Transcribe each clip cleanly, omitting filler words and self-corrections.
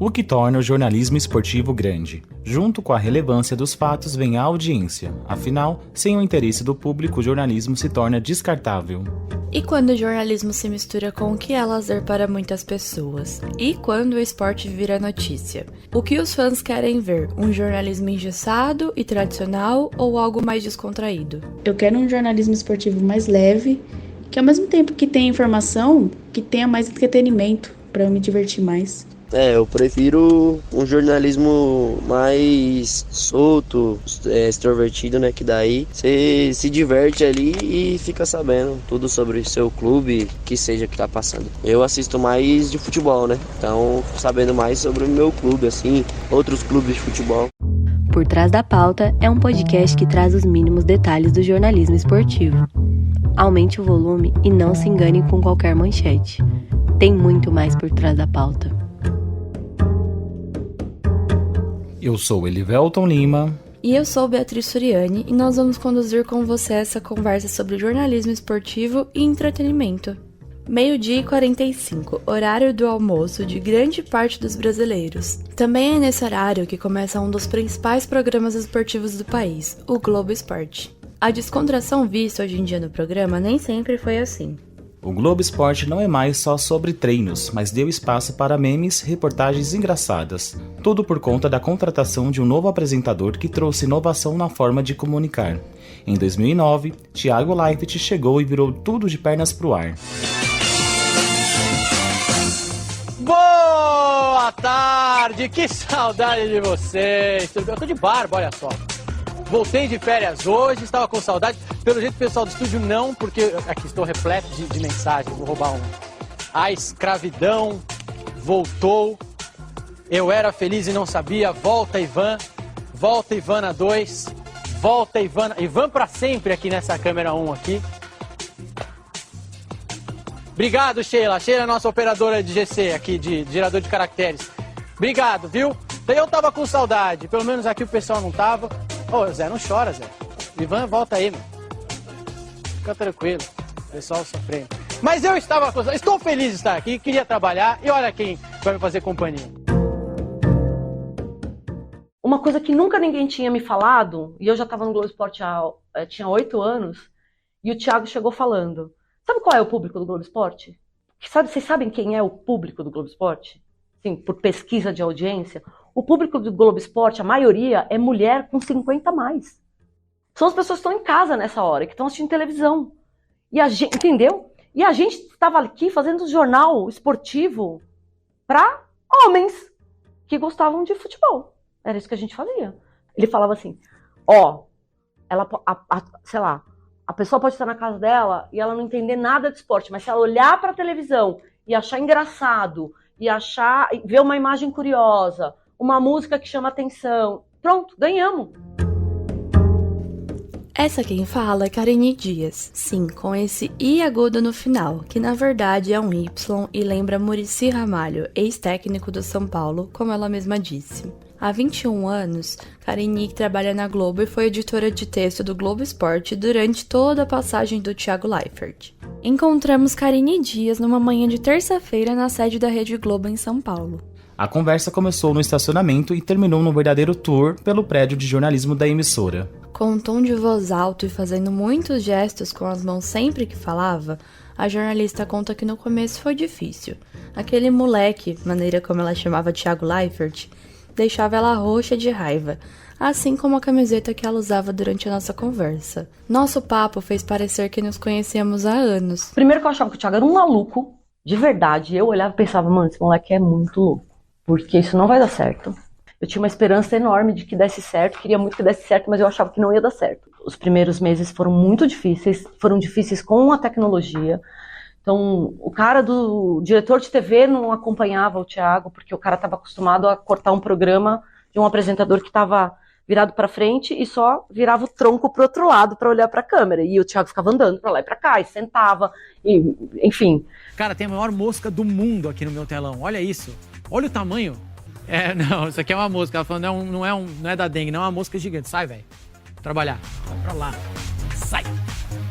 O que torna o jornalismo esportivo grande. Junto com a relevância dos fatos vem a audiência. Afinal, sem o interesse do público, o jornalismo se torna descartável. E quando o jornalismo se mistura com o que é lazer para muitas pessoas? E quando o esporte vira notícia? O que os fãs querem ver? Um jornalismo engessado e tradicional ou algo mais descontraído? Eu quero um jornalismo esportivo mais leve, que ao mesmo tempo que tenha informação, que tenha mais entretenimento, para eu me divertir mais. Eu prefiro um jornalismo mais solto, extrovertido, né? Que daí você se diverte ali e fica sabendo tudo sobre o seu clube, que seja que tá passando. Eu assisto mais de futebol, né? Então, sabendo mais sobre o meu clube, assim, outros clubes de futebol. Por Trás da Pauta é um podcast que traz os mínimos detalhes do jornalismo esportivo. Aumente o volume e não se engane com qualquer manchete. Tem muito mais por trás da pauta. Eu sou Elivelton Lima. E eu sou Beatriz Suriani e nós vamos conduzir com você essa conversa sobre jornalismo esportivo e entretenimento. 12h45, horário do almoço de grande parte dos brasileiros. Também é nesse horário que começa um dos principais programas esportivos do país, o Globo Esporte. A descontração vista hoje em dia no programa nem sempre foi assim. O Globo Esporte não é mais só sobre treinos, mas deu espaço para memes, reportagens engraçadas. Tudo por conta da contratação de um novo apresentador que trouxe inovação na forma de comunicar. Em 2009, Thiago Leifert chegou e virou tudo de pernas pro ar. Boa tarde, que saudade de vocês. Eu tô de barba, olha só. Voltei de férias hoje, estava com saudade. Pelo jeito, o pessoal do estúdio não, porque aqui estou repleto de mensagens. Vou roubar um. A escravidão voltou. Eu era feliz e não sabia. Volta, Ivan. Volta, Ivana 2. Volta, Ivana. Ivan para sempre aqui nessa câmera 1 aqui. Obrigado, Sheila. Sheila é nossa operadora de GC aqui, de gerador de caracteres. Obrigado, viu? Eu tava com saudade. Pelo menos aqui o pessoal não tava. Ô, Zé, não chora, Zé. Ivan, volta aí, meu. Fica tranquilo. O pessoal sofrendo. Mas eu estou feliz de estar aqui, queria trabalhar. E olha quem vai me fazer companhia. Uma coisa que nunca ninguém tinha me falado, e eu já estava no Globo Esporte tinha 8 anos, e o Thiago chegou falando. Sabe qual é o público do Globo Esporte? Vocês sabem quem é o público do Globo Esporte? Sim, por pesquisa de audiência. O público do Globo Esporte, a maioria, é mulher com 50 a mais. São as pessoas que estão em casa nessa hora, que estão assistindo televisão. E a gente, entendeu? E a gente estava aqui fazendo jornal esportivo para homens que gostavam de futebol. Era isso que a gente fazia. Ele falava assim, sei lá, a pessoa pode estar na casa dela e ela não entender nada de esporte, mas se ela olhar para a televisão e achar engraçado, e ver uma imagem curiosa, uma música que chama atenção, pronto, ganhamos. Essa quem fala é Karine Dias, sim, com esse I agudo no final, que na verdade é um Y e lembra Muricy Ramalho, ex-técnico do São Paulo, como ela mesma disse. Há 21 anos, Karine trabalha na Globo e foi editora de texto do Globo Esporte durante toda a passagem do Thiago Leifert. Encontramos Karine Dias numa manhã de terça-feira na sede da Rede Globo em São Paulo. A conversa começou no estacionamento e terminou num verdadeiro tour pelo prédio de jornalismo da emissora. Com um tom de voz alto e fazendo muitos gestos com as mãos sempre que falava, a jornalista conta que no começo foi difícil. Aquele moleque, maneira como ela chamava Thiago Leifert, deixava ela roxa de raiva, assim como a camiseta que ela usava durante a nossa conversa. Nosso papo fez parecer que nos conhecíamos há anos. Primeiro que eu achava que o Thiago era um maluco, de verdade. Eu olhava e pensava, mano, esse moleque é muito louco, porque isso não vai dar certo. Eu tinha uma esperança enorme de que desse certo, queria muito que desse certo, mas eu achava que não ia dar certo. Os primeiros meses foram muito difíceis, foram difíceis com a tecnologia. Então, o diretor de TV não acompanhava o Thiago, porque o cara estava acostumado a cortar um programa de um apresentador que estava virado para frente e só virava o tronco para o outro lado para olhar para a câmera. E o Thiago ficava andando para lá e para cá, e sentava, e, enfim. Cara, tem a maior mosca do mundo aqui no meu telão, olha isso. Olha o tamanho. Não, isso aqui é uma mosca. Ela falou, não é da dengue, não é uma mosca gigante. Sai, velho. Trabalhar. Vai pra lá. Sai.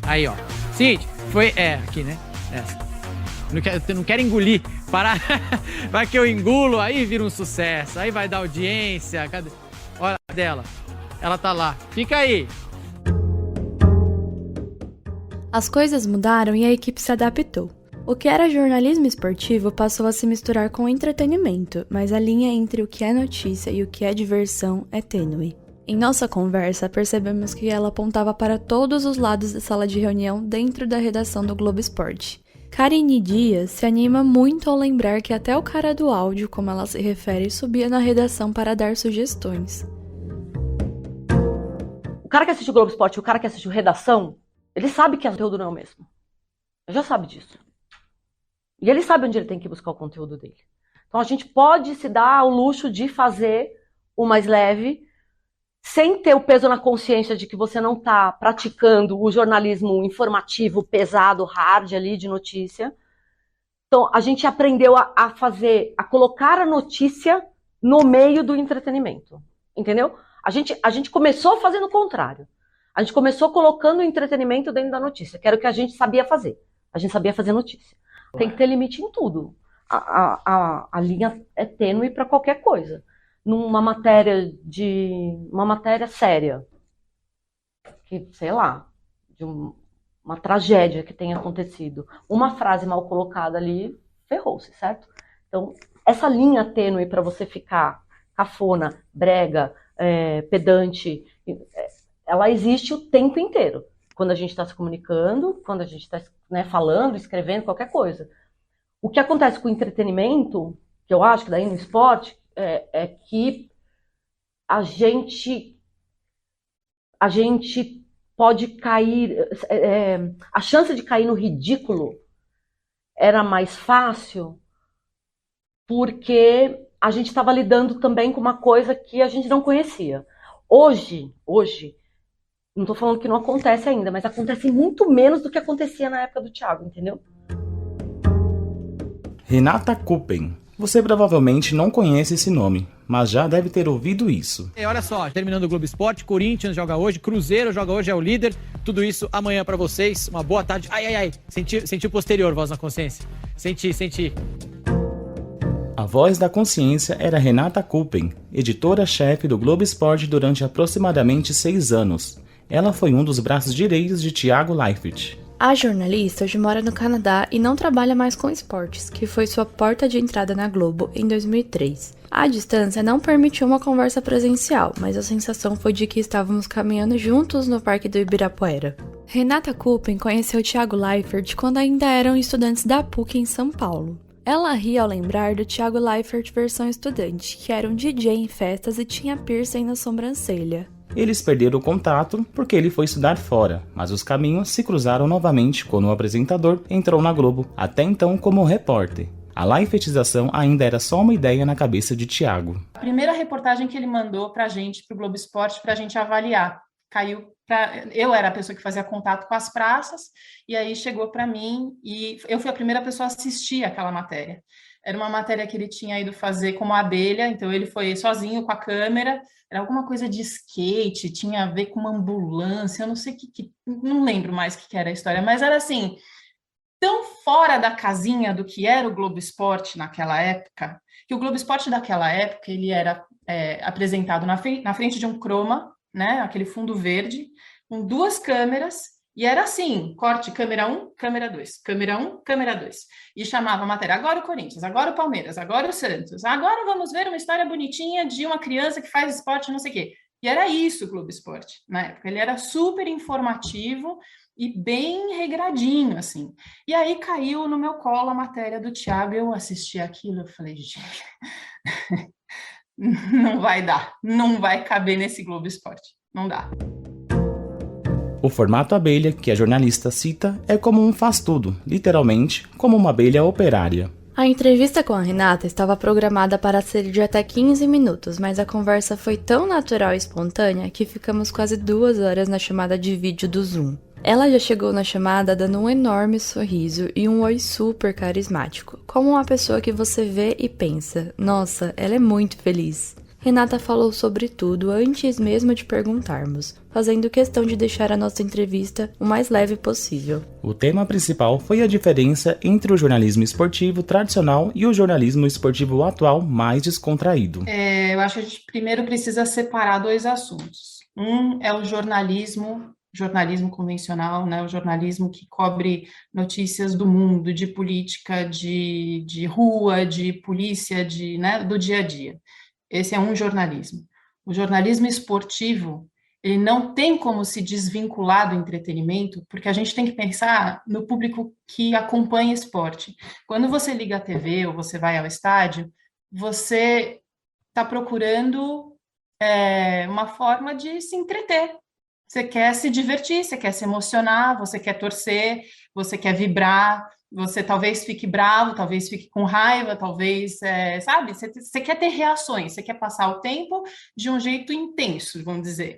Aí, ó. Seguinte, aqui, né? Essa. Não quero engolir Parar. Vai que eu engulo, aí vira um sucesso. Aí vai dar audiência. Cadê? Olha dela. Ela tá lá. Fica aí. As coisas mudaram e a equipe se adaptou. O que era jornalismo esportivo passou a se misturar com entretenimento, mas a linha entre o que é notícia e o que é diversão é tênue. Em nossa conversa, percebemos que ela apontava para todos os lados da sala de reunião dentro da redação do Globo Esporte. Karine Dias se anima muito ao lembrar que até o cara do áudio, como ela se refere, subia na redação para dar sugestões. O cara que assiste o Globo Esporte e o cara que assiste o Redação, ele sabe que o conteúdo não é o mesmo. Ele já sabe disso. E ele sabe onde ele tem que buscar o conteúdo dele. Então a gente pode se dar ao luxo de fazer o mais leve, sem ter o peso na consciência de que você não está praticando o jornalismo informativo, pesado, hard ali de notícia. Então a gente aprendeu a colocar a notícia no meio do entretenimento. Entendeu? A gente começou fazendo o contrário. A gente começou colocando o entretenimento dentro da notícia, que era o que a gente sabia fazer. A gente sabia fazer notícia. Tem que ter limite em tudo. A linha é tênue para qualquer coisa. Numa matéria séria, que, sei lá, de uma tragédia que tenha acontecido, uma frase mal colocada ali, ferrou-se, certo? Então, essa linha tênue para você ficar cafona, brega, pedante, ela existe o tempo inteiro. Quando a gente está se comunicando, quando a gente está falando, escrevendo, qualquer coisa. O que acontece com o entretenimento, que eu acho que daí no esporte, é que a gente pode cair, a chance de cair no ridículo era mais fácil porque a gente estava lidando também com uma coisa que a gente não conhecia. Hoje, não estou falando que não acontece ainda, mas acontece muito menos do que acontecia na época do Thiago, entendeu? Renata Kuppen. Você provavelmente não conhece esse nome, mas já deve ter ouvido isso. Olha só, terminando o Globo Esporte, Corinthians joga hoje, Cruzeiro joga hoje, é o líder. Tudo isso amanhã pra vocês. Uma boa tarde. Ai. Senti o posterior, voz na consciência. Senti. A voz da consciência era Renata Kuppen, editora-chefe do Globo Esporte durante aproximadamente 6 anos. Ela foi um dos braços direitos de Thiago Leifert. A jornalista hoje mora no Canadá e não trabalha mais com esportes, que foi sua porta de entrada na Globo em 2003. A distância não permitiu uma conversa presencial, mas a sensação foi de que estávamos caminhando juntos no Parque do Ibirapuera. Renata Kuppen conheceu Thiago Leifert quando ainda eram estudantes da PUC em São Paulo. Ela ria ao lembrar do Thiago Leifert versão estudante, que era um DJ em festas e tinha piercing na sobrancelha. Eles perderam o contato porque ele foi estudar fora, mas os caminhos se cruzaram novamente quando o apresentador entrou na Globo, até então como repórter. A Leifertização ainda era só uma ideia na cabeça de Thiago. A primeira reportagem que ele mandou pra gente, pro Globo Esporte, pra gente avaliar, eu era a pessoa que fazia contato com as praças, e aí chegou para mim, e eu fui a primeira pessoa a assistir aquela matéria. Era uma matéria que ele tinha ido fazer como abelha, então ele foi sozinho com a câmera, era alguma coisa de skate, tinha a ver com uma ambulância, eu não sei não lembro mais o que era a história, mas era assim, tão fora da casinha do que era o Globo Esporte naquela época, que o Globo Esporte daquela época, ele era apresentado na frente de um croma, né, aquele fundo verde, com 2 câmeras, e era assim, corte câmera 1, câmera 2, câmera 1, câmera 2, e chamava a matéria, agora o Corinthians, agora o Palmeiras, agora o Santos, agora vamos ver uma história bonitinha de uma criança que faz esporte, não sei o quê. E era isso o Globo Esporte, na época, ele era super informativo e bem regradinho, assim. E aí caiu no meu colo a matéria do Thiago, eu assisti aquilo, eu falei, gente... Não vai dar, não vai caber nesse Globo Esporte, não dá. O formato abelha, que a jornalista cita, é como um faz-tudo, literalmente, como uma abelha operária. A entrevista com a Renata estava programada para ser de até 15 minutos, mas a conversa foi tão natural e espontânea que ficamos quase 2 horas na chamada de vídeo do Zoom. Ela já chegou na chamada dando um enorme sorriso e um oi super carismático, como uma pessoa que você vê e pensa, nossa, ela é muito feliz. Renata falou sobre tudo antes mesmo de perguntarmos, fazendo questão de deixar a nossa entrevista o mais leve possível. O tema principal foi a diferença entre o jornalismo esportivo tradicional e o jornalismo esportivo atual mais descontraído. Eu acho que a gente primeiro precisa separar dois assuntos. Um é o jornalismo convencional, né? O jornalismo que cobre notícias do mundo, de política, de rua, de polícia, né, do dia a dia. Esse é um jornalismo. O jornalismo esportivo, ele não tem como se desvincular do entretenimento, porque a gente tem que pensar no público que acompanha esporte. Quando você liga a TV ou você vai ao estádio, você está procurando uma forma de se entreter. Você quer se divertir, você quer se emocionar, você quer torcer, você quer vibrar, você talvez fique bravo, talvez fique com raiva, talvez, sabe? Você quer ter reações, você quer passar o tempo de um jeito intenso, vamos dizer,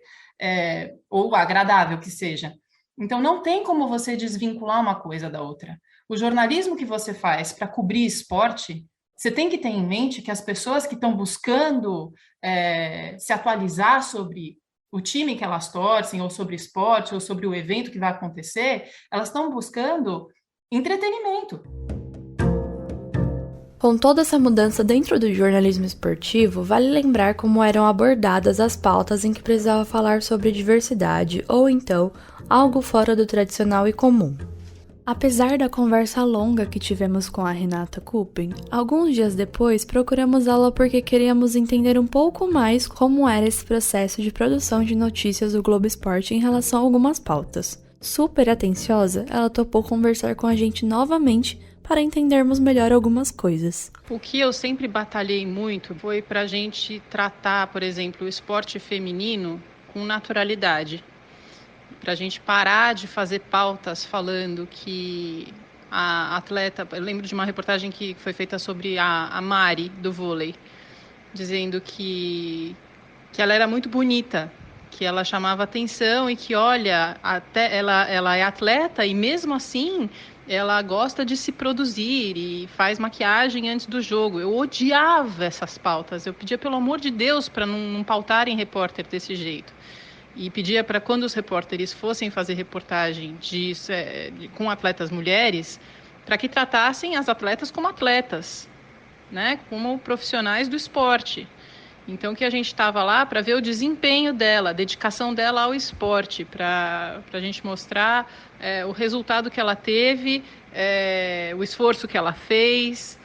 ou agradável que seja. Então, não tem como você desvincular uma coisa da outra. O jornalismo que você faz para cobrir esporte, você tem que ter em mente que as pessoas que estão buscando se atualizar sobre o time que elas torcem, ou sobre esporte, ou sobre o evento que vai acontecer, elas estão buscando entretenimento. Com toda essa mudança dentro do jornalismo esportivo, vale lembrar como eram abordadas as pautas em que precisava falar sobre diversidade, ou então, algo fora do tradicional e comum. Apesar da conversa longa que tivemos com a Renata Kupen, alguns dias depois procuramos ela porque queríamos entender um pouco mais como era esse processo de produção de notícias do Globo Esporte em relação a algumas pautas. Super atenciosa, ela topou conversar com a gente novamente para entendermos melhor algumas coisas. O que eu sempre batalhei muito foi para a gente tratar, por exemplo, o esporte feminino com naturalidade. Para a gente parar de fazer pautas falando que a atleta... Eu lembro de uma reportagem que foi feita sobre a Mari, do vôlei, dizendo que ela era muito bonita, que ela chamava atenção e que, olha, até ela é atleta e mesmo assim ela gosta de se produzir e faz maquiagem antes do jogo. Eu odiava essas pautas, eu pedia pelo amor de Deus para não pautarem repórter desse jeito. E pedia para quando os repórteres fossem fazer reportagem com atletas mulheres, para que tratassem as atletas como atletas, né, como profissionais do esporte. Então, que a gente estava lá para ver o desempenho dela, a dedicação dela ao esporte, para a gente mostrar o resultado que ela teve, o esforço que ela fez,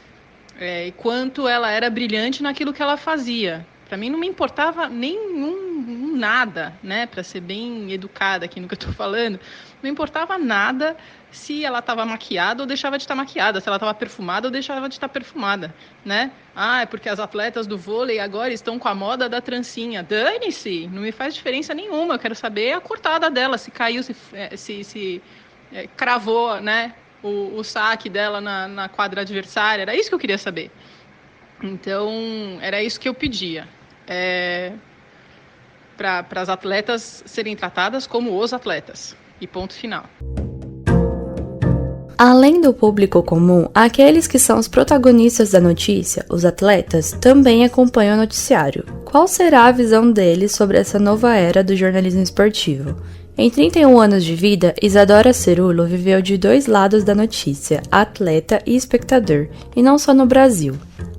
e quanto ela era brilhante naquilo que ela fazia. Para mim não me importava nada, né? Para ser bem educada aqui no que eu estou falando, não importava nada se ela estava maquiada ou deixava de estar maquiada, se ela estava perfumada ou deixava de estar perfumada, né? É porque as atletas do vôlei agora estão com a moda da trancinha. Dane-se, não me faz diferença nenhuma. Eu quero saber a cortada dela, se caiu, se cravou, né? O saque dela na quadra adversária. Era isso que eu queria saber. Então, era isso que eu pedia. Para as atletas serem tratadas como os atletas. E ponto final. Além do público comum, aqueles que são os protagonistas da notícia, os atletas, também acompanham o noticiário. Qual será a visão deles sobre essa nova era do jornalismo esportivo? Em 31 anos de vida, Isadora Cerulo viveu de dois lados da notícia, atleta e espectador, e não só no Brasil.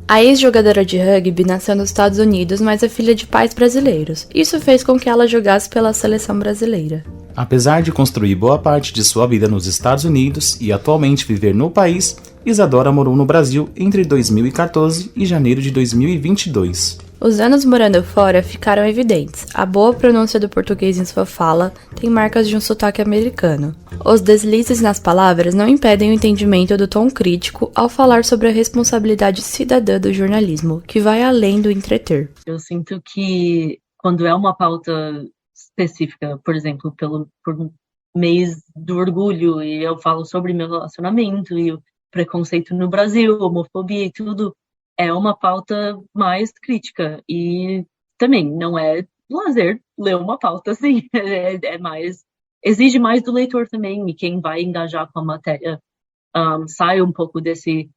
A ex-jogadora de rugby nasceu nos Estados Unidos, mas é filha de pais brasileiros. Isso fez com que ela jogasse pela seleção brasileira. Apesar de construir boa parte de sua vida nos Estados Unidos e atualmente viver no país, Isadora morou no Brasil entre 2014 e janeiro de 2022. Os anos morando fora ficaram evidentes. A boa pronúncia do português em sua fala tem marcas de um sotaque americano. Os deslizes nas palavras não impedem o entendimento do tom crítico ao falar sobre a responsabilidade cidadã do jornalismo, que vai além do entreter. Eu sinto que quando é uma pauta específica, por exemplo, por mês do orgulho, e eu falo sobre meu relacionamento e o preconceito no Brasil, homofobia e tudo, é uma pauta mais crítica. E também não é lazer ler uma pauta assim, é mais, exige mais do leitor também, e quem vai engajar com a matéria sai um pouco desse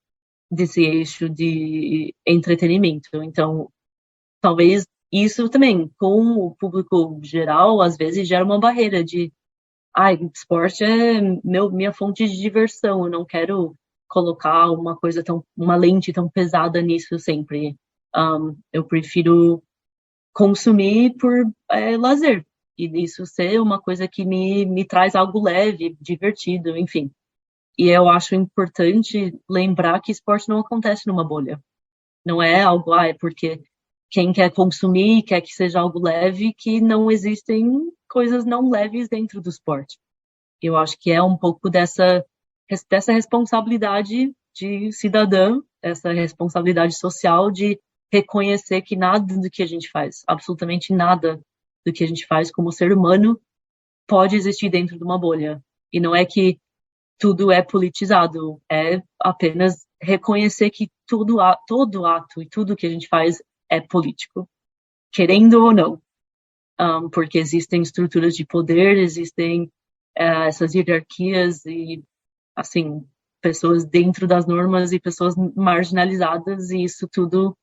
eixo de entretenimento. Então, talvez Isso também, com o público geral, às vezes gera uma barreira de esporte é minha fonte de diversão, eu não quero colocar uma lente tão pesada nisso sempre. Eu prefiro consumir por lazer, e isso ser uma coisa que me traz algo leve, divertido, enfim. E eu acho importante lembrar que esporte não acontece numa bolha. Não é algo, é porque quem quer consumir, quer que seja algo leve, que não existem coisas não leves dentro do esporte. Eu acho que é um pouco dessa responsabilidade de cidadã, essa responsabilidade social de reconhecer que nada do que a gente faz, absolutamente nada do que a gente faz como ser humano pode existir dentro de uma bolha. E não é que tudo é politizado, é apenas reconhecer que todo ato e tudo que a gente faz é político, querendo ou não, porque existem estruturas de poder, existem essas hierarquias e, assim, pessoas dentro das normas e pessoas marginalizadas, e isso tudo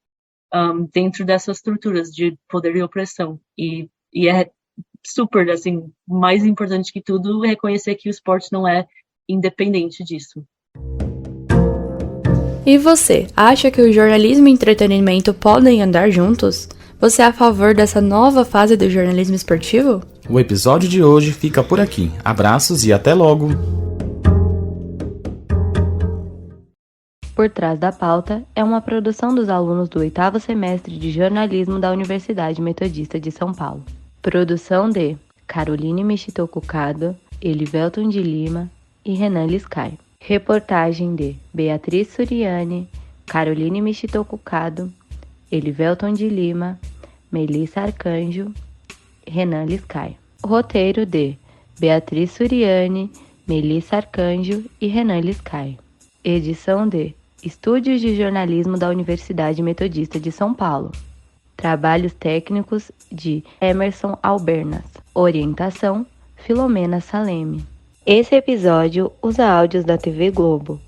dentro dessas estruturas de poder e opressão. E é super, assim, mais importante que tudo reconhecer que o esporte não é independente disso. E você, acha que o jornalismo e entretenimento podem andar juntos? Você é a favor dessa nova fase do jornalismo esportivo? O episódio de hoje fica por aqui. Abraços e até logo! Por Trás da Pauta é uma produção dos alunos do 8º semestre de jornalismo da Universidade Metodista de São Paulo. Produção de Caroline Michitoku Kado, Elivelton de Lima e Renan Liscay. Reportagem de Beatriz Suriani, Caroline Michitoku Kado, Elivelton de Lima, Melissa Arcanjo, Renan Liscay. Roteiro de Beatriz Suriani, Melissa Arcanjo e Renan Liscay. Edição de Estúdios de Jornalismo da Universidade Metodista de São Paulo. Trabalhos técnicos de Emerson Albernas. Orientação, Filomena Saleme. Esse episódio usa áudios da TV Globo.